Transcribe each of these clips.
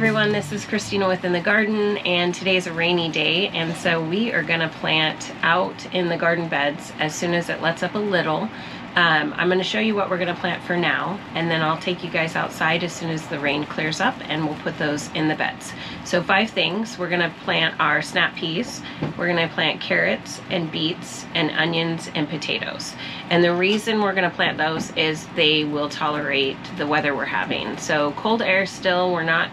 everyone, this is Christina with In the Garden, and today is a rainy day, and so we are going to plant out in the garden beds as soon as it lets up a little. I'm going to show you what we're going to plant for now, and then I'll take you guys outside as soon as the rain clears up, and we'll put those in the beds. So 5 things. We're going to plant our snap peas, we're going to plant carrots and beets and onions and potatoes. And the reason we're going to plant those is they will tolerate the weather we're having. So cold air still, we're not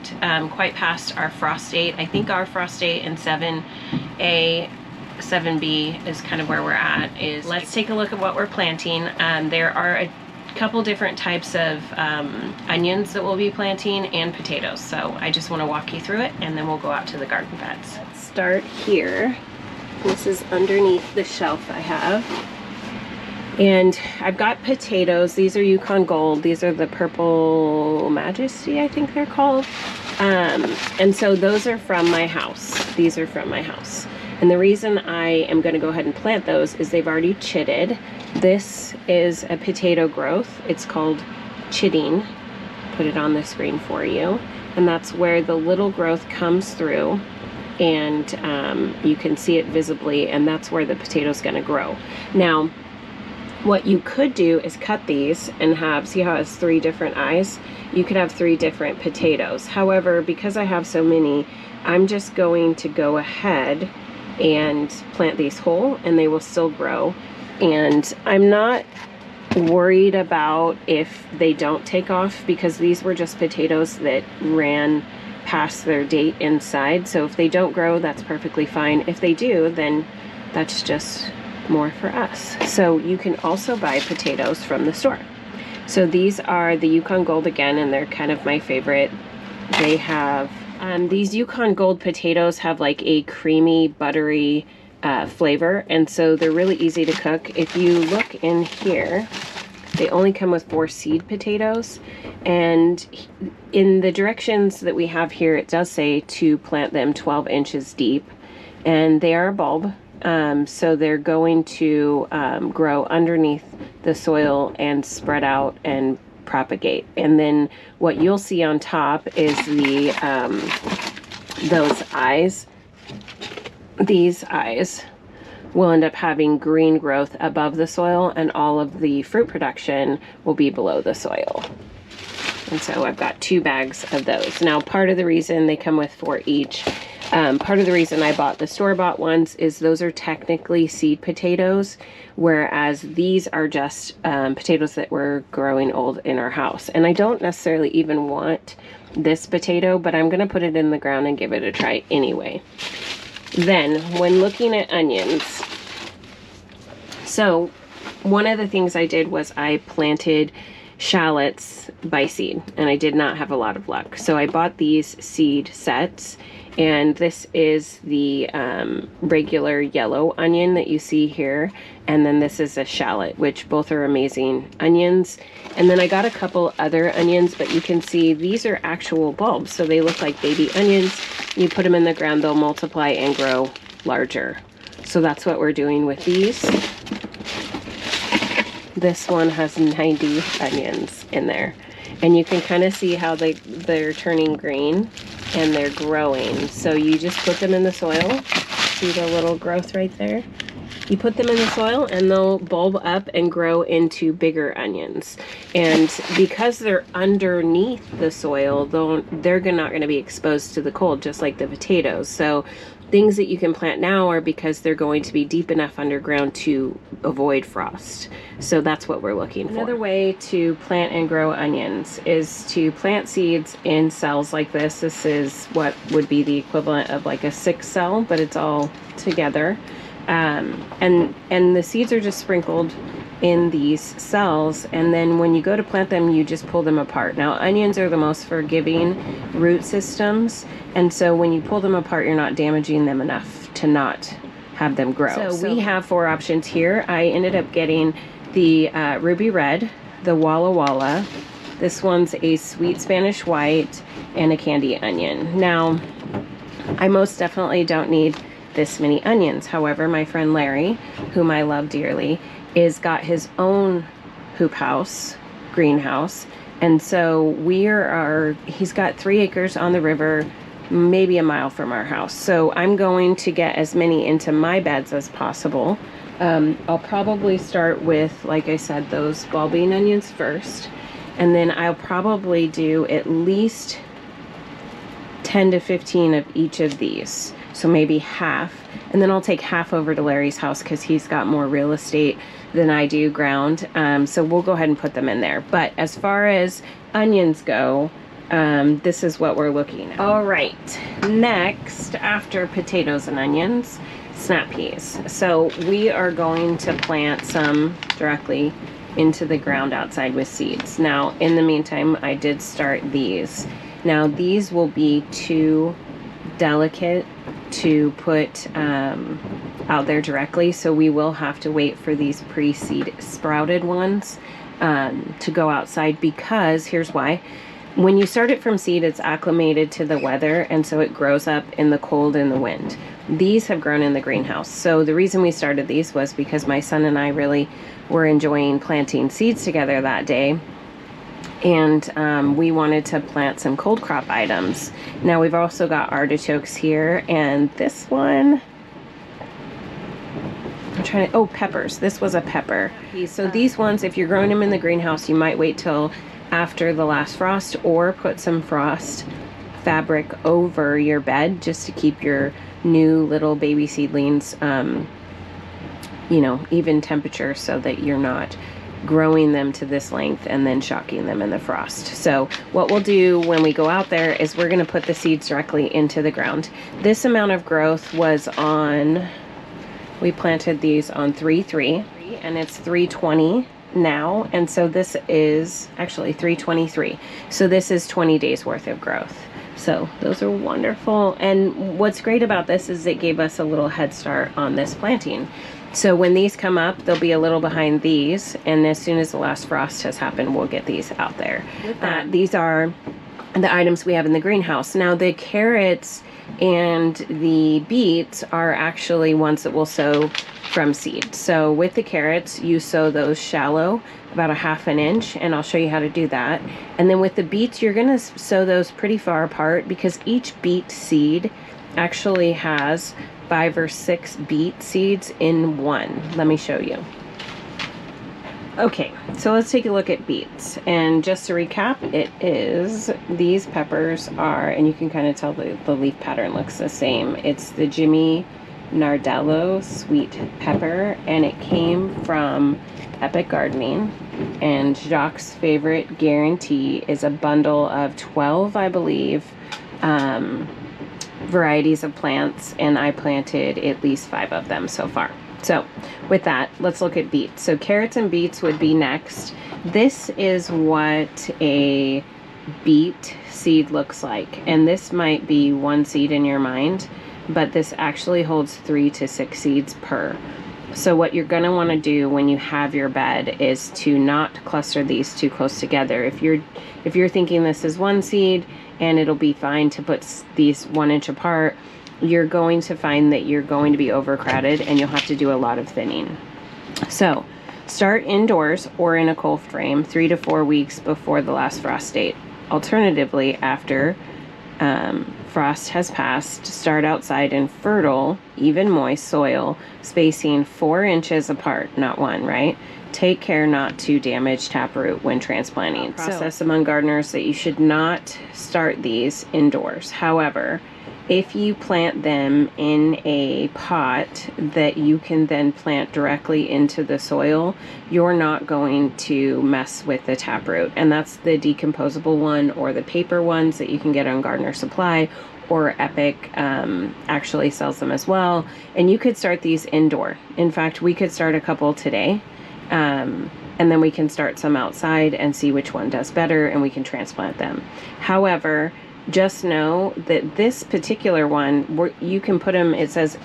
quite past our frost date. I think our frost date in 7A, 7B is kind of where we're at. Let's take a look at what we're planting. There are a couple different types of onions that we'll be planting and potatoes. So I just want to walk you through it, and then we'll go out to the garden beds. Let's start here. This is underneath the shelf I have. And I've got potatoes. These are Yukon Gold. These are the Purple Majesty, I think they're called. And so those are from my house. These are from my house. And the reason I am going to go ahead and plant those is they've already chitted. This is a potato growth. It's called chitting. Put it on the screen for you. And that's where the little growth comes through, and you can see it visibly, and that's where the potato's going to grow. Now, what you could do is cut these and have, see how it has 3 different eyes? You could have 3 different potatoes. However, because I have so many, I'm just going to go ahead and plant these whole, and they will still grow. And I'm not worried about if they don't take off, because these were just potatoes that ran past their date inside. So if they don't grow, that's perfectly fine. If they do, then that's just more for us. So you can also buy potatoes from the store. So these are the Yukon Gold again, and they're kind of my favorite. They have these Yukon Gold potatoes have like a creamy, buttery flavor, and so they're really easy to cook. If you look in here, they only come with 4 seed potatoes, and in the directions that we have here, it does say to plant them 12 inches deep, and they are a bulb. So they're going to grow underneath the soil and spread out and propagate. And then what you'll see on top is the those eyes. These eyes will end up having green growth above the soil, and all of the fruit production will be below the soil. And so I've got 2 bags of those. Now, part of the reason they come with 4 each, part of the reason I bought the store-bought ones is those are technically seed potatoes, whereas these are just potatoes that were growing old in our house. And I don't necessarily even want this potato, but I'm going to put it in the ground and give it a try anyway. Then, when looking at onions, so one of the things I did was I planted shallots by seed, and I did not have a lot of luck. So I bought these seed sets, and this is the regular yellow onion that you see here, and then this is a shallot, which both are amazing onions. And then I got a couple other onions, but you can see these are actual bulbs, so they look like baby onions. You put them in the ground, they'll multiply and grow larger. So that's what we're doing with these. This one has 90 onions in there, and you can kind of see how they're turning green and they're growing. So you just put them in the soil. See the little growth right there? You put them in the soil and they'll bulb up and grow into bigger onions. And because they're underneath the soil, they're not going to be exposed to the cold, just like the potatoes. So things that you can plant now are because they're going to be deep enough underground to avoid frost. So that's what we're looking for. Another way to plant and grow onions is to plant seeds in cells like this. This is what would be the equivalent of like a 6 cell, but it's all together. And the seeds are just sprinkled in these cells, and then when you go to plant them, you just pull them apart. Now, onions are the most forgiving root systems, and so when you pull them apart, you're not damaging them enough to not have them grow. So we have 4 options here. I ended up getting the Ruby Red, the Walla Walla. This one's a sweet Spanish white, and a candy onion. Now, I most definitely don't need this many onions. However, my friend Larry, whom I love dearly, got his own hoop house greenhouse. And so he's got 3 acres on the river, maybe a mile from our house. So I'm going to get as many into my beds as possible. I'll probably start with, like I said, those ball bean onions first. And then I'll probably do at least 10 to 15 of each of these. So maybe half. And then I'll take half over to Larry's house because he's got more real estate than I do ground. So we'll go ahead and put them in there. But as far as onions go, this is what we're looking at. All right, next, after potatoes and onions, snap peas. So we are going to plant some directly into the ground outside with seeds. Now, in the meantime, I did start these. Now, these will be too delicate to put out there directly, so we will have to wait for these pre-seed sprouted ones to go outside, because here's why. When you start it from seed, it's acclimated to the weather, and so it grows up in the cold and the wind. These have grown in the greenhouse. So the reason we started these was because my son and I really were enjoying planting seeds together that day. And we wanted to plant some cold crop items. Now we've also got artichokes here, and this one, peppers. This was a pepper. So these ones, if you're growing them in the greenhouse, you might wait till after the last frost, or put some frost fabric over your bed just to keep your new little baby seedlings, even temperature, so that you're not growing them to this length and then shocking them in the frost. So what we'll do when we go out there is we're going to put the seeds directly into the ground. This amount of growth was we planted these on 3-3, and it's 320 now, and so this is actually 323. So this is 20 days worth of growth. So those are wonderful. And what's great about this is it gave us a little head start on this planting. So when these come up, they'll be a little behind these, and as soon as the last frost has happened, we'll get these out there. These are the items we have in the greenhouse. Now the carrots and the beets are actually ones that we'll sow from seed. So with the carrots, you sow those shallow, about a 1/2 inch, and I'll show you how to do that. And then with the beets, you're gonna sow those pretty far apart, because each beet seed actually has 5 or 6 beet seeds in one. Let me show you. Okay, so let's take a look at beets. And just to recap, these peppers are, and you can kind of tell the leaf pattern looks the same. It's the Jimmy Nardello sweet pepper, and it came from Epic Gardening. And Jacques' favorite guarantee is a bundle of 12, I believe, varieties of plants, and I planted at least 5 of them so far. So with that, let's look at beets. So carrots and beets would be next. This is what a beet seed looks like, and this might be 1 seed in your mind, but this actually holds 3 to 6 seeds per. So what you're going to want to do when you have your bed is to not cluster these too close together. If you're thinking this is 1 seed and it'll be fine to put these 1 inch apart, you're going to find that you're going to be overcrowded, and you'll have to do a lot of thinning. So start indoors or in a cold frame 3 to 4 weeks before the last frost date. Alternatively, after frost has passed, start outside in fertile, even moist soil, spacing 4 inches apart, not 1, right? Take care not to damage taproot when transplanting. Process among gardeners that you should not start these indoors. However, if you plant them in a pot that you can then plant directly into the soil, you're not going to mess with the taproot. And that's the decomposable one, or the paper ones that you can get on Gardener Supply, or Epic actually sells them as well. And you could start these indoor. In fact, we could start a couple today, and then we can start some outside and see which one does better, and we can transplant them. However, just know that this particular one, you can put them, it says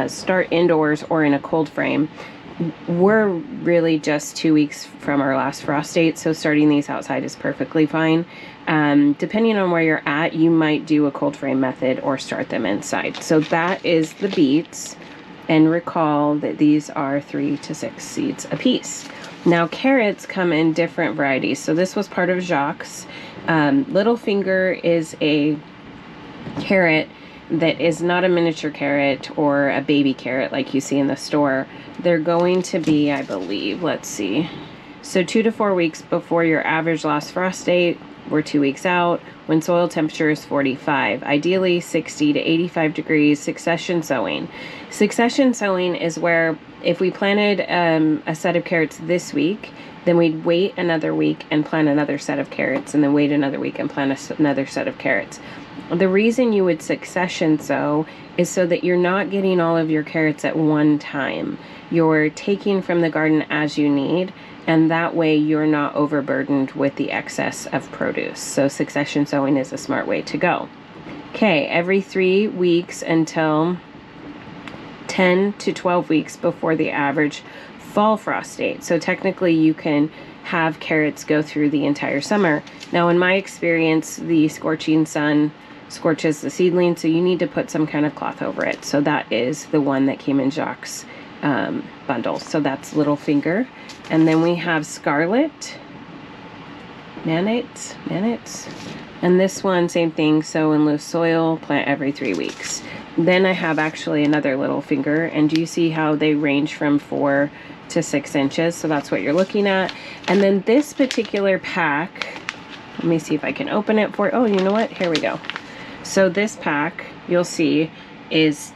start indoors or in a cold frame. We're really just 2 weeks from our last frost date, so starting these outside is perfectly fine. Depending on where you're at, you might do a cold frame method or start them inside. So that is the beets, and recall that these are 3 to 6 seeds a piece. Now carrots come in different varieties. So this was part of Jacques. Little Finger is a carrot that is not a miniature carrot or a baby carrot like you see in the store. They're going to be, I believe, let's see. So 2 to 4 weeks before your average last frost date. We're 2 weeks out when soil temperature is 45. Ideally 60 to 85 degrees. Succession sowing. Succession sowing is where if we planted a set of carrots this week, then we'd wait another week and plant another set of carrots, and then wait another week and plant another set of carrots. The reason you would succession sow is so that you're not getting all of your carrots at one time. You're taking from the garden as you need, and that way you're not overburdened with the excess of produce. So succession sowing is a smart way to go. Okay, every 3 weeks until 10 to 12 weeks before the average fall frost date. So technically you can have carrots go through the entire summer. Now in my experience, the scorching sun scorches the seedling, so you need to put some kind of cloth over it. So that is the one that came in Jacques' bundle. So that's Little Finger. And then we have Scarlet, Manates, and this one, same thing, sow in loose soil, plant every 3 weeks. Then I have actually another Little Finger, and do you see how they range from 4 to 6 inches? So that's what you're looking at. And then this particular pack, let me see if I can open it for, oh, you know what? Here we go. So this pack, you'll see, is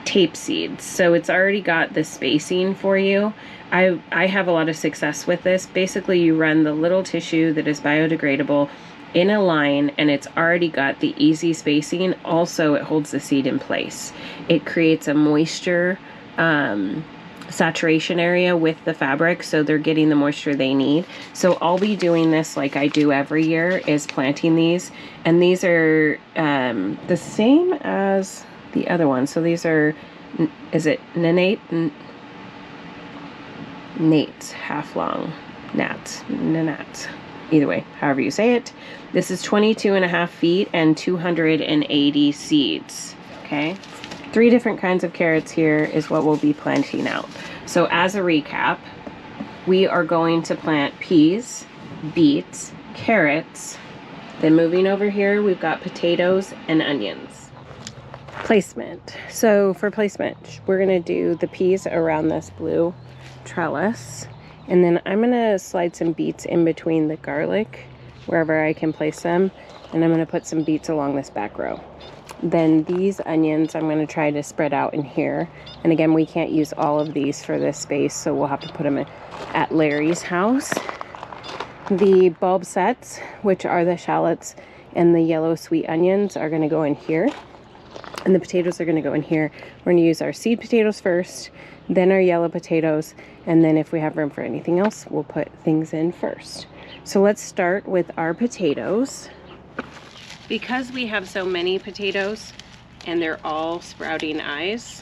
tape seeds. So it's already got the spacing for you. I have a lot of success with this. Basically, you run the little tissue that is biodegradable in a line, and it's already got the easy spacing. Also, it holds the seed in place. It creates a moisture saturation area with the fabric, so they're getting the moisture they need. So I'll be doing this like I do every year, is planting these, and these are the same as the other one. So these are, is it Nanate? Nates, half long, nats, either way, however you say it. This is 22.5 feet and 280 seeds. Okay, 3 different kinds of carrots here is what we'll be planting out. So as a recap, we are going to plant peas, beets, carrots. Then moving over here, we've got potatoes and onions. Placement. So for placement, we're gonna do the peas around this blue trellis, and then I'm gonna slide some beets in between the garlic wherever I can place them, and I'm gonna put some beets along this back row. Then these onions I'm gonna try to spread out in here, and again, we can't use all of these for this space, so we'll have to put them at Larry's house. The bulb sets, which are the shallots and the yellow sweet onions, are gonna go in here, and the potatoes are gonna go in here. We're gonna use our seed potatoes first, then our yellow potatoes, and then if we have room for anything else, we'll put things in first. So let's start with our potatoes. Because we have so many potatoes and they're all sprouting eyes,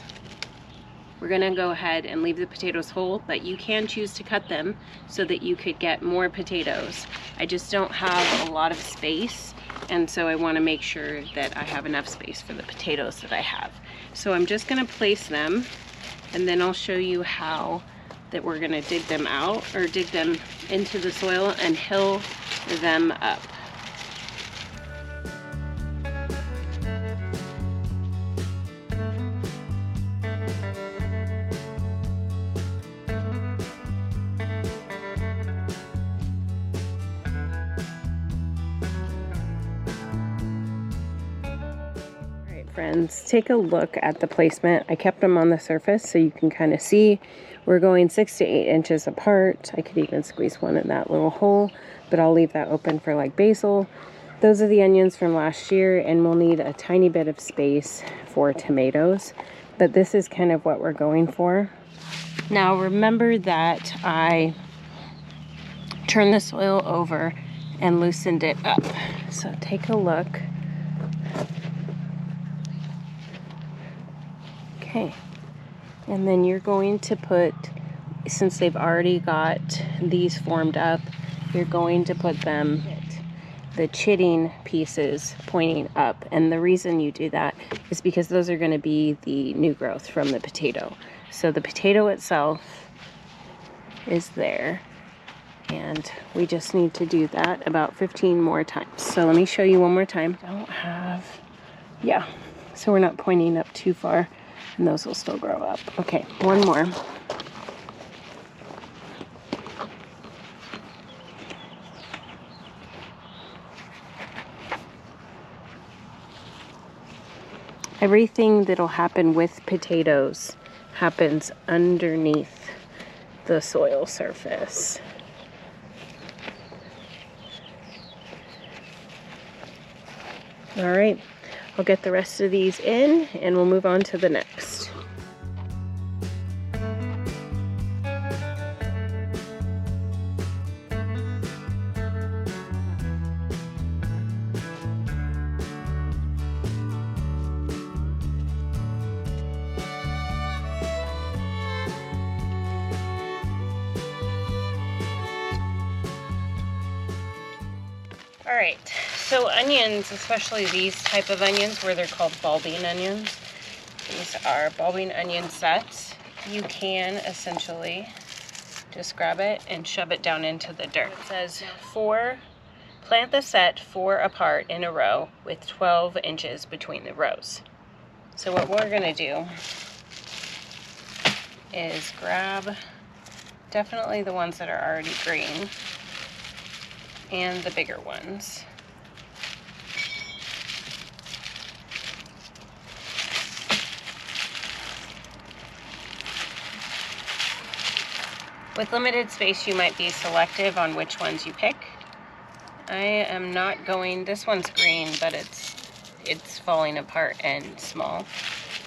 we're gonna go ahead and leave the potatoes whole, but you can choose to cut them so that you could get more potatoes. I just don't have a lot of space, and so I wanna make sure that I have enough space for the potatoes that I have. So I'm just gonna place them, and then I'll show you how that we're gonna dig them out, or dig them into the soil and hill them up. Friends, take a look at the placement. I kept them on the surface so you can kind of see. We're going 6 to 8 inches apart. I could even squeeze one in that little hole, but I'll leave that open for like basil. Those are the onions from last year, and we'll need a tiny bit of space for tomatoes, but this is kind of what we're going for. Now remember that I turned the soil over and loosened it up. So take a look. Okay, and then you're going to put, since they've already got these formed up, you're going to put them, the chitting pieces pointing up. And the reason you do that is because those are going to be the new growth from the potato. So the potato itself is there, And we just need to do that about 15 more times. So let me show you one more time. Yeah, so we're not pointing up too far, and those will still grow up. Okay, one more. Everything that'll happen with potatoes happens underneath the soil surface. All right, I'll get the rest of these in and we'll move on to the next. All right, so onions, especially these type of onions where they're called bulbing onions, these are bulbing onion sets. You can essentially just grab it and shove it down into the dirt. It says plant the set 4 apart in a row with 12 inches between the rows. So what we're gonna do is grab definitely the ones that are already green and the bigger ones. With limited space, you might be selective on which ones you pick. I am not going, this one's green, but it's falling apart and small.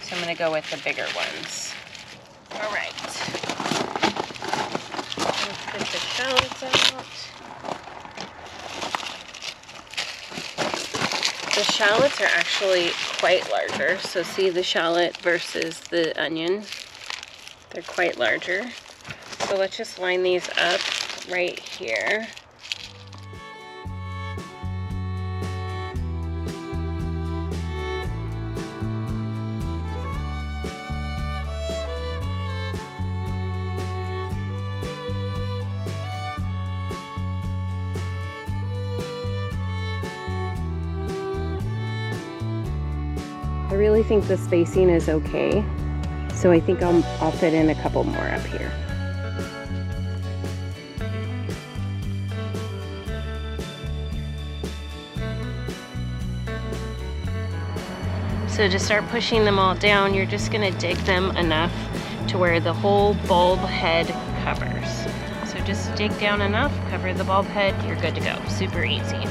So I'm gonna go with the bigger ones. All right, let's get the shallots out. The shallots are actually quite larger. So see the shallot versus the onion. They're quite larger. So let's just line these up right here. I really think the spacing is okay, so I think I'll fit in a couple more up here. So to start pushing them all down, you're just gonna dig them enough to where the whole bulb head covers. So just dig down enough, cover the bulb head, you're good to go. Super easy.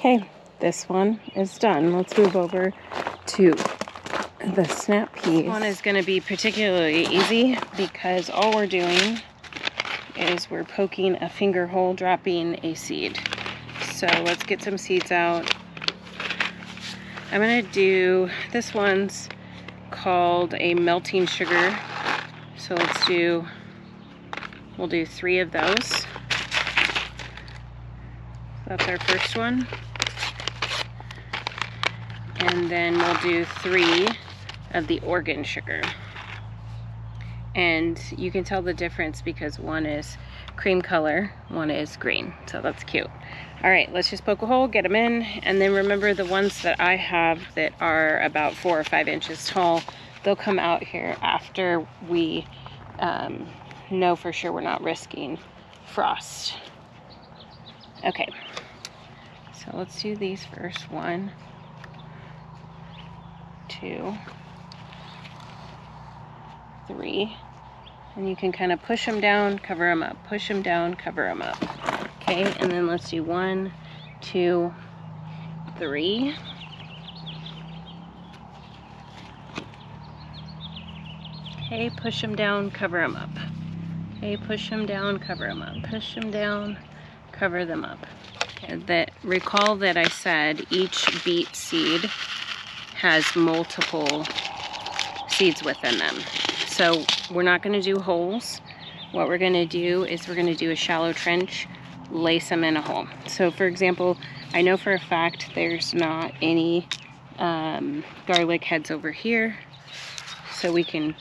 Okay, this one is done. Let's move over to the snap peas. This one is going to be particularly easy because all we're doing is we're poking a finger hole, dropping a seed. So let's get some seeds out. I'm going to do, this one's called a melting sugar. So we'll do 3 of those. That's our first one. And then we'll do 3 of the organ sugar. And you can tell the difference because one is cream color, one is green. So that's cute. All right, let's just poke a hole, get them in. And then remember the ones that I have that are about 4 or 5 inches tall, they'll come out here after we know for sure we're not risking frost. Okay, so let's do these first. 1, 2, 3, and you can kind of push them down, cover them up, push them down, cover them up. Okay, and then let's do 1, 2, 3. Okay, push them down, cover them up. Okay, push them down, cover them up. Push them down, cover them up. Okay, recall that I said each beet seed has multiple seeds within them. So we're not going to do holes. What we're going to do is we're going to do a shallow trench, lace them in a hole. So for example, I know for a fact there's not any garlic heads over here, so we can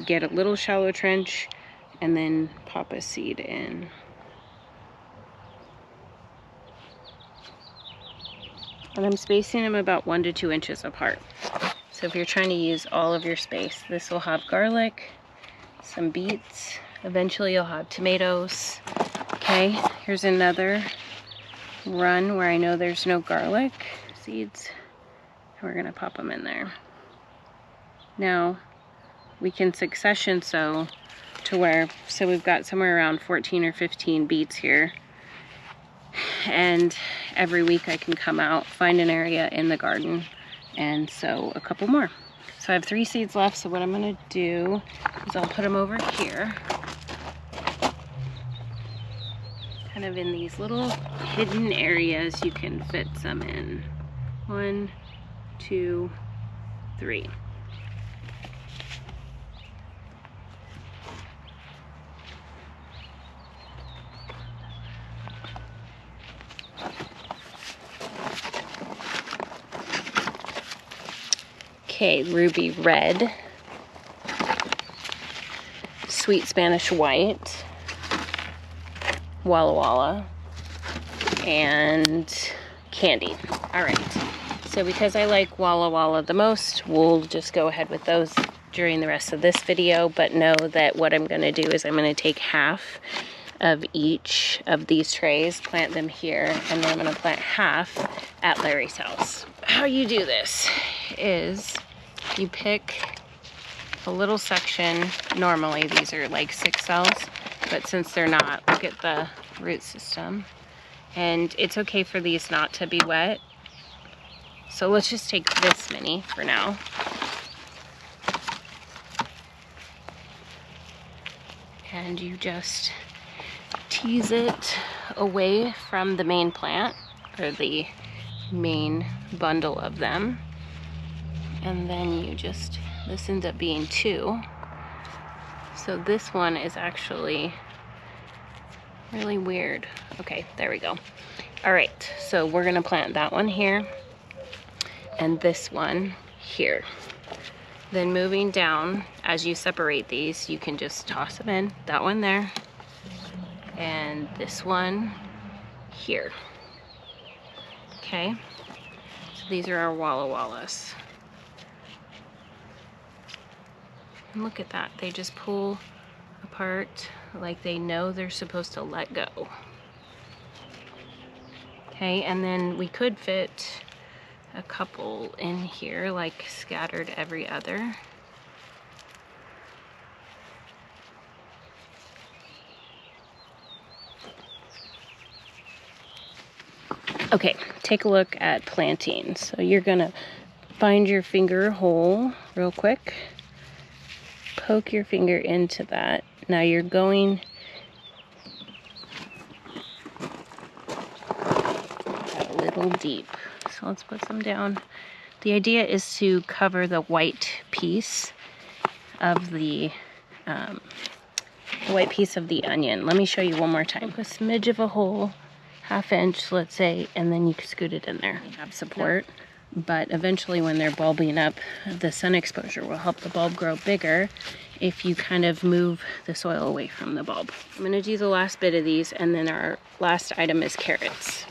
get a little shallow trench and then pop a seed in. And I'm spacing them about 1 to 2 inches apart. So if you're trying to use all of your space, this will have garlic, some beets, eventually you'll have tomatoes. Okay, here's another run where I know there's no garlic seeds. And we're gonna pop them in there. Now, we can succession sow to where, so we've got somewhere around 14 or 15 beets here. And every week I can come out, find an area in the garden, and sow a couple more. So I have 3 seeds left, so what I'm gonna do is I'll put them over here. Kind of in these little hidden areas you can fit some in. 1, 2, 3. Okay, ruby red, sweet Spanish white, Walla Walla, and candy. All right, so because I like Walla Walla the most, we'll just go ahead with those during the rest of this video, but know that what I'm gonna do is I'm gonna take half of each of these trays, plant them here, and then I'm gonna plant half at Larry's house. How you do this is you pick a little section. Normally these are like 6 cells, but since they're not, look at the root system. And it's okay for these not to be wet. So let's just take this many for now. And you just tease it away from the main plant, or the main bundle of them. And then you just, this ends up being 2. So this one is actually really weird. Okay, there we go. All right, so we're gonna plant that one here and this one here. Then moving down, as you separate these, you can just toss them in. That one there, and this one here. Okay, so these are our Walla Wallas. And look at that, they just pull apart like they know they're supposed to let go. Okay, and then we could fit a couple in here, like scattered every other. Okay, take a look at planting. So you're gonna find your finger hole real quick. Poke your finger into that. Now you're going a little deep. So let's put some down. The idea is to cover the white piece of the onion. Let me show you one more time. Poke a smidge of a hole, 1/2 inch, let's say, and then you can scoot it in there. Have support. But eventually when they're bulbing up, the sun exposure will help the bulb grow bigger if you kind of move the soil away from the bulb. I'm gonna do the last bit of these, and then our last item is carrots.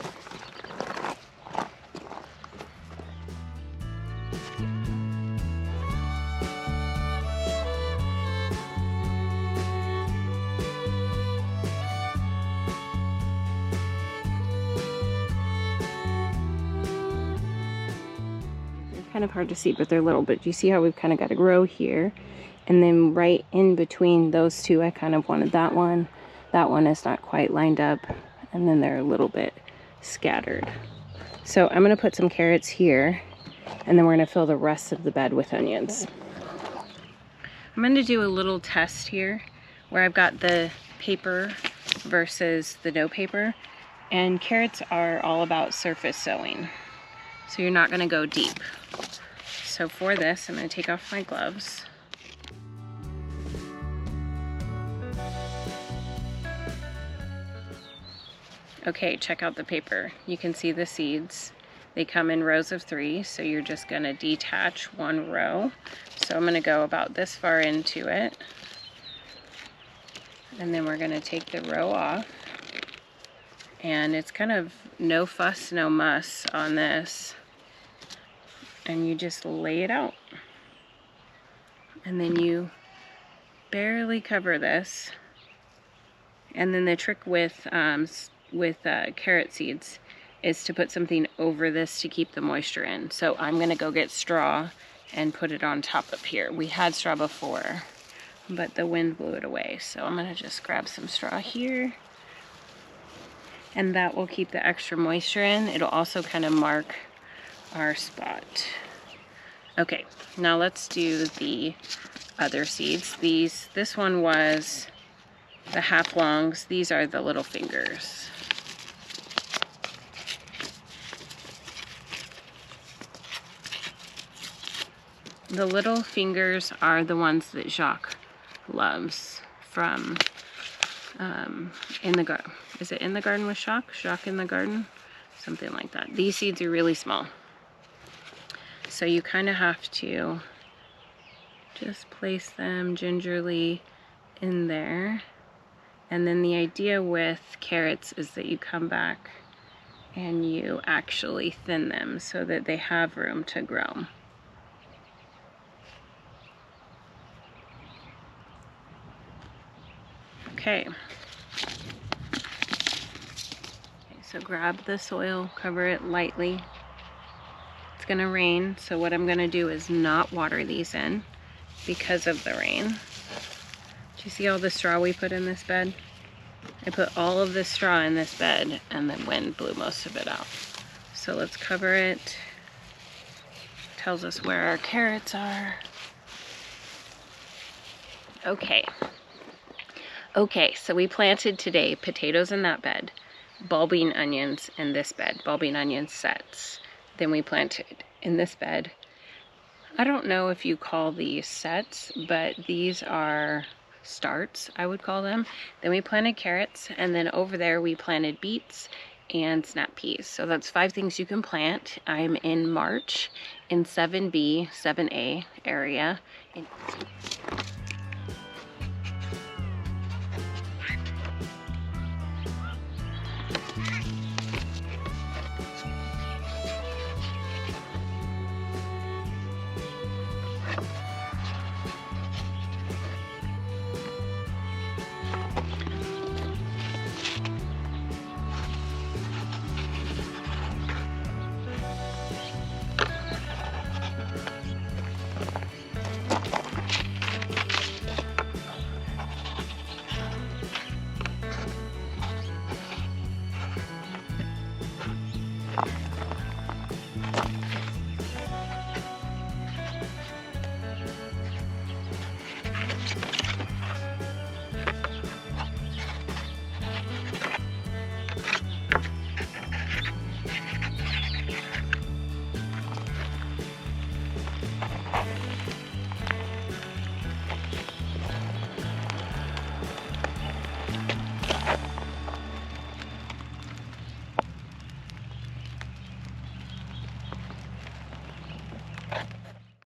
Kind of hard to see, but they're little. But you see how we've kind of got a row here, and then right in between those two, I kind of wanted that one. That one is not quite lined up, and then they're a little bit scattered. So I'm going to put some carrots here, and then we're going to fill the rest of the bed with onions. I'm going to do a little test here where I've got the paper versus the no paper, and carrots are all about surface sowing. So you're not going to go deep. so for this, I'm going to take off my gloves. Okay, check out the paper. You can see the seeds. They come in rows of 3, so you're just going to detach one row. So I'm going to go about this far into it. And then we're going to take the row off. And it's kind of no fuss, no muss on this. And you just lay it out. And then you barely cover this. And then the trick with carrot seeds is to put something over this to keep the moisture in. So I'm gonna go get straw and put it on top up here. We had straw before, but the wind blew it away. So I'm gonna just grab some straw here, and that will keep the extra moisture in. It'll also kind of mark our spot. Okay, now let's do the other seeds. This one was the half longs. These are the little fingers. The little fingers are the ones that Jacques loves from In the Garden. Is it In the Garden with Jacques? Jacques in the Garden? Something like that. These seeds are really small. So you kind of have to just place them gingerly in there. And then the idea with carrots is that you come back and you actually thin them so that they have room to grow. Okay. So grab the soil, cover it lightly. It's gonna rain, so what I'm gonna do is not water these in because of the rain. Do you see all the straw we put in this bed? I put all of the straw in this bed and the wind blew most of it out. So let's cover it. Tells us where our carrots are. Okay. Okay, so we planted today potatoes in that bed, bulbing onions in this bed, bulbing onion sets. Then we planted in this bed. I don't know if you call these sets, but these are starts, I would call them. Then we planted carrots, and then over there we planted beets and snap peas. So that's 5 things you can plant. I'm in March in 7B, 7A area.